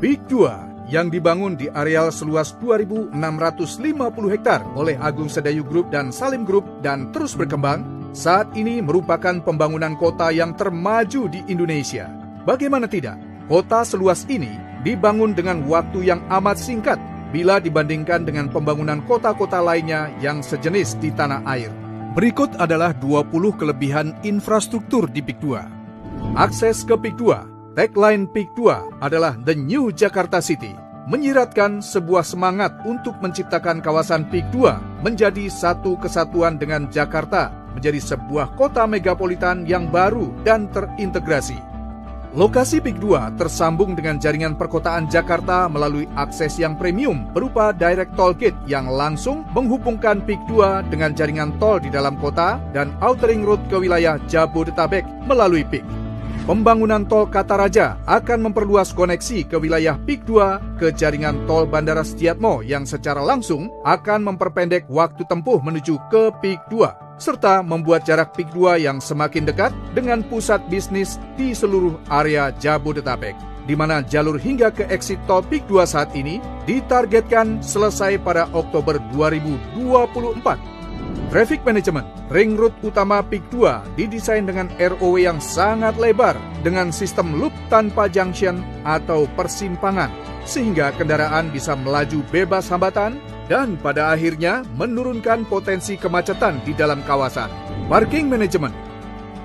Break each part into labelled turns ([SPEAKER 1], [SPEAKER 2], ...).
[SPEAKER 1] Peak 2 yang dibangun di areal seluas 2.650 hektar oleh Agung Sedayu Group dan Salim Group dan terus berkembang, saat ini merupakan pembangunan kota yang termaju di Indonesia. Bagaimana tidak, kota seluas ini dibangun dengan waktu yang amat singkat bila dibandingkan dengan pembangunan kota-kota lainnya yang sejenis di tanah air. Berikut adalah 20 kelebihan infrastruktur di Peak 2. Akses ke Peak 2. Tagline Peak 2 adalah The New Jakarta City, menyiratkan sebuah semangat untuk menciptakan kawasan Peak 2 menjadi satu kesatuan dengan Jakarta, menjadi sebuah kota megapolitan yang baru dan terintegrasi. Lokasi Peak 2 tersambung dengan jaringan perkotaan Jakarta melalui akses yang premium berupa direct toll gate yang langsung menghubungkan Peak 2 dengan jaringan tol di dalam kota dan outer ring road ke wilayah Jabodetabek melalui Peak. Pembangunan tol Kataraja akan memperluas koneksi ke wilayah Peak 2 ke jaringan tol Bandara Setiatmo yang secara langsung akan memperpendek waktu tempuh menuju ke Peak 2, serta membuat jarak Peak 2 yang semakin dekat dengan pusat bisnis di seluruh area Jabodetabek, di mana jalur hingga ke exit tol Peak 2 saat ini ditargetkan selesai pada Oktober 2024. Traffic Management, ring road utama Peak 2 didesain dengan ROW yang sangat lebar dengan sistem loop tanpa junction atau persimpangan, sehingga kendaraan bisa melaju bebas hambatan dan pada akhirnya menurunkan potensi kemacetan di dalam kawasan. Parking Management,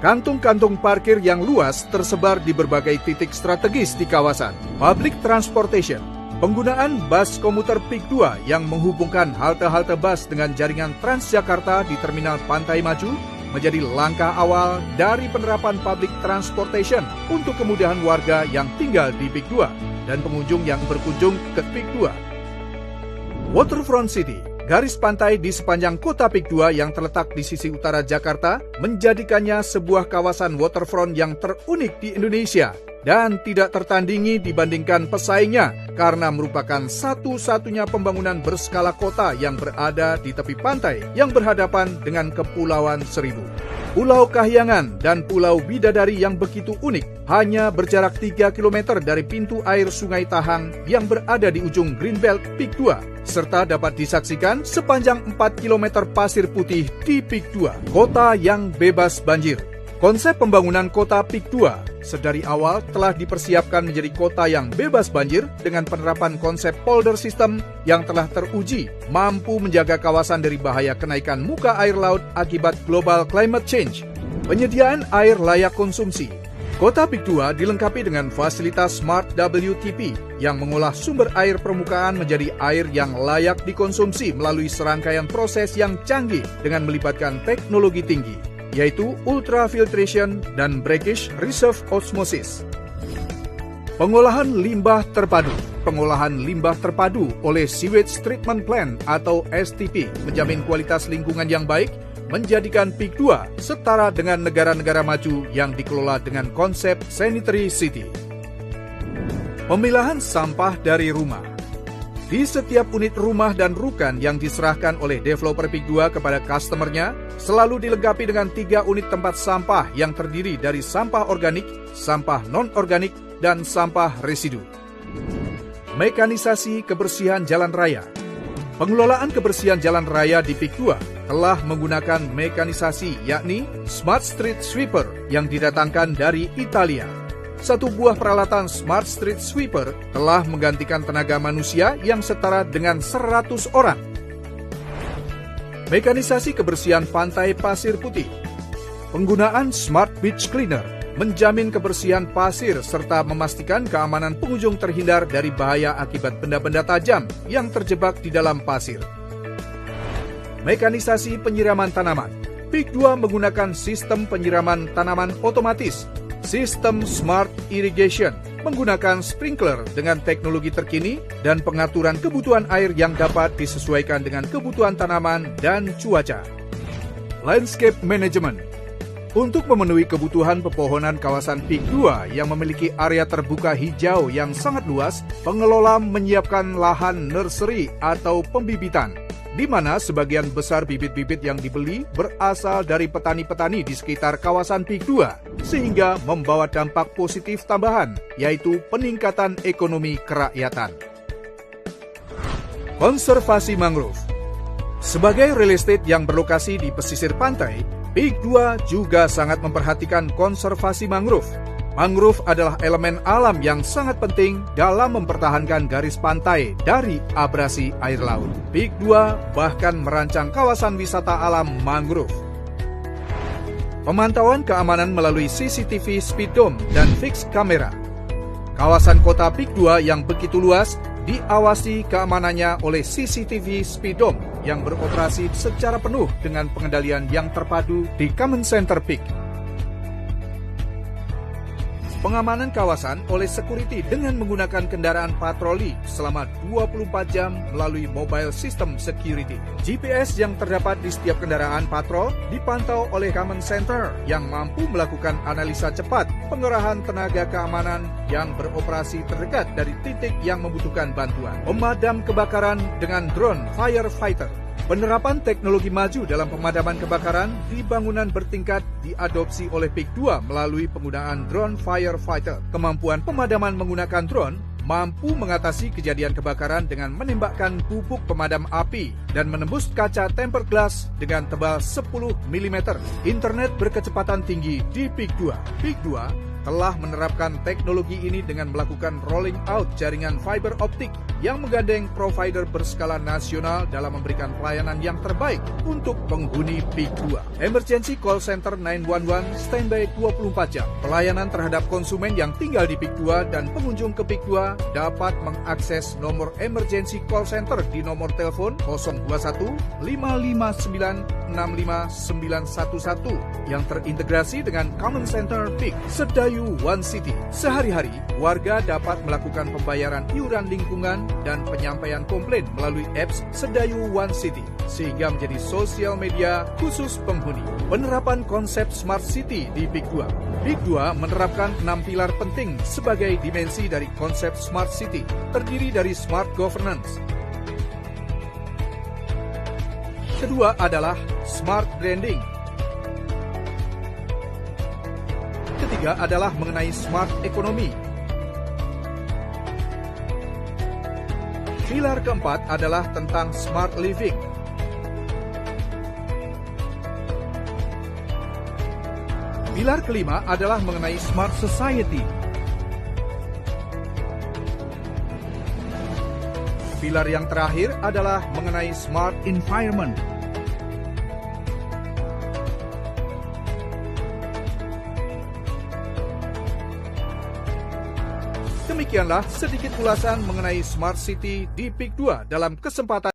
[SPEAKER 1] kantung-kantung parkir yang luas tersebar di berbagai titik strategis di kawasan. Public Transportation, penggunaan bus komuter Peak 2 yang menghubungkan halte-halte bus dengan jaringan Transjakarta di Terminal Pantai Maju menjadi langkah awal dari penerapan public transportation untuk kemudahan warga yang tinggal di Peak 2 dan pengunjung yang berkunjung ke Peak 2. Waterfront City, garis pantai di sepanjang kota Peak 2 yang terletak di sisi utara Jakarta menjadikannya sebuah kawasan waterfront yang terunik di Indonesia dan tidak tertandingi dibandingkan pesaingnya karena merupakan satu-satunya pembangunan berskala kota yang berada di tepi pantai yang berhadapan dengan Kepulauan Seribu. Pulau Kahyangan dan Pulau Bidadari yang begitu unik hanya berjarak 3 km dari pintu air Sungai Tahang yang berada di ujung Greenbelt Peak 2, serta dapat disaksikan sepanjang 4 km pasir putih di Peak 2, kota yang bebas banjir. Konsep pembangunan kota Peak 2 sedari awal telah dipersiapkan menjadi kota yang bebas banjir dengan penerapan konsep polder system yang telah teruji mampu menjaga kawasan dari bahaya kenaikan muka air laut akibat global climate change. Penyediaan air layak konsumsi. Kota Peak 2 dilengkapi dengan fasilitas Smart WTP yang mengolah sumber air permukaan menjadi air yang layak dikonsumsi melalui serangkaian proses yang canggih dengan melibatkan teknologi tinggi, yaitu ultrafiltration dan brackish reserve osmosis. Pengolahan limbah terpadu. Pengolahan limbah terpadu oleh Sewage Treatment Plant atau STP menjamin kualitas lingkungan yang baik, menjadikan Peak 2 setara dengan negara-negara maju yang dikelola dengan konsep sanitary city. Pemilahan sampah dari rumah. Di setiap unit rumah dan rukan yang diserahkan oleh developer Peak 2 kepada customernya, selalu dilengkapi dengan 3 unit tempat sampah yang terdiri dari sampah organik, sampah non-organik, dan sampah residu. Mekanisasi kebersihan jalan raya. Pengelolaan kebersihan jalan raya di Peak 2 telah menggunakan mekanisasi yakni Smart Street Sweeper yang didatangkan dari Italia. Satu buah peralatan Smart Street Sweeper telah menggantikan tenaga manusia yang setara dengan 100 orang. Mekanisasi kebersihan pantai pasir putih. Penggunaan Smart Beach Cleaner menjamin kebersihan pasir serta memastikan keamanan pengunjung terhindar dari bahaya akibat benda-benda tajam yang terjebak di dalam pasir. Mekanisasi penyiraman tanaman. Peak 2 menggunakan sistem penyiraman tanaman otomatis. Sistem Smart Irrigation menggunakan sprinkler dengan teknologi terkini dan pengaturan kebutuhan air yang dapat disesuaikan dengan kebutuhan tanaman dan cuaca. Landscape Management. Untuk memenuhi kebutuhan pepohonan kawasan Peak 2 yang memiliki area terbuka hijau yang sangat luas, pengelola menyiapkan lahan nursery atau pembibitan di mana sebagian besar bibit-bibit yang dibeli berasal dari petani-petani di sekitar kawasan Peak 2, sehingga membawa dampak positif tambahan, yaitu peningkatan ekonomi kerakyatan. Konservasi mangrove. Sebagai real estate yang berlokasi di pesisir pantai, Peak 2 juga sangat memperhatikan konservasi mangrove. Mangrove adalah elemen alam yang sangat penting dalam mempertahankan garis pantai dari abrasi air laut. Peak 2 bahkan merancang kawasan wisata alam mangrove. Pemantauan keamanan melalui CCTV speed dome dan fixed kamera. Kawasan kota Peak 2 yang begitu luas diawasi keamanannya oleh CCTV speed dome yang beroperasi secara penuh dengan pengendalian yang terpadu di Command Center Peak. Pengamanan kawasan oleh security dengan menggunakan kendaraan patroli selama 24 jam melalui mobile system security. GPS yang terdapat di setiap kendaraan patrol dipantau oleh Command Center yang mampu melakukan analisa cepat pengerahan tenaga keamanan yang beroperasi terdekat dari titik yang membutuhkan bantuan. Pemadam kebakaran dengan drone firefighter. Penerapan teknologi maju dalam pemadaman kebakaran di bangunan bertingkat diadopsi oleh Peak 2 melalui penggunaan drone firefighter. Kemampuan pemadaman menggunakan drone mampu mengatasi kejadian kebakaran dengan menembakkan bubuk pemadam api dan menembus kaca tempered glass dengan tebal 10 mm. Internet berkecepatan tinggi di Peak 2. Peak 2 telah menerapkan teknologi ini dengan melakukan rolling out jaringan fiber optik yang menggandeng provider berskala nasional dalam memberikan pelayanan yang terbaik untuk penghuni Peak 2. Emergency Call Center 911 standby 24 jam. Pelayanan terhadap konsumen yang tinggal di Peak 2 dan pengunjung ke Peak 2 dapat mengakses nomor Emergency Call Center di nomor telepon 021 559 65911 yang terintegrasi dengan Command Center Peak Sedayu One City. Sehari-hari, warga dapat melakukan pembayaran iuran lingkungan dan penyampaian komplain melalui apps Sedayu One City, sehingga menjadi sosial media khusus penghuni. Penerapan konsep Smart City di Peak 2. Peak 2 menerapkan 6 pilar penting sebagai dimensi dari konsep Smart City, terdiri dari Smart Governance. Kedua adalah Smart Branding. Ketiga adalah mengenai Smart Economy. Pilar keempat adalah tentang Smart Living. Pilar kelima adalah mengenai Smart Society. Pilar yang terakhir adalah mengenai Smart Environment. Demikianlah sedikit ulasan mengenai Smart City di Peak 2 dalam kesempatan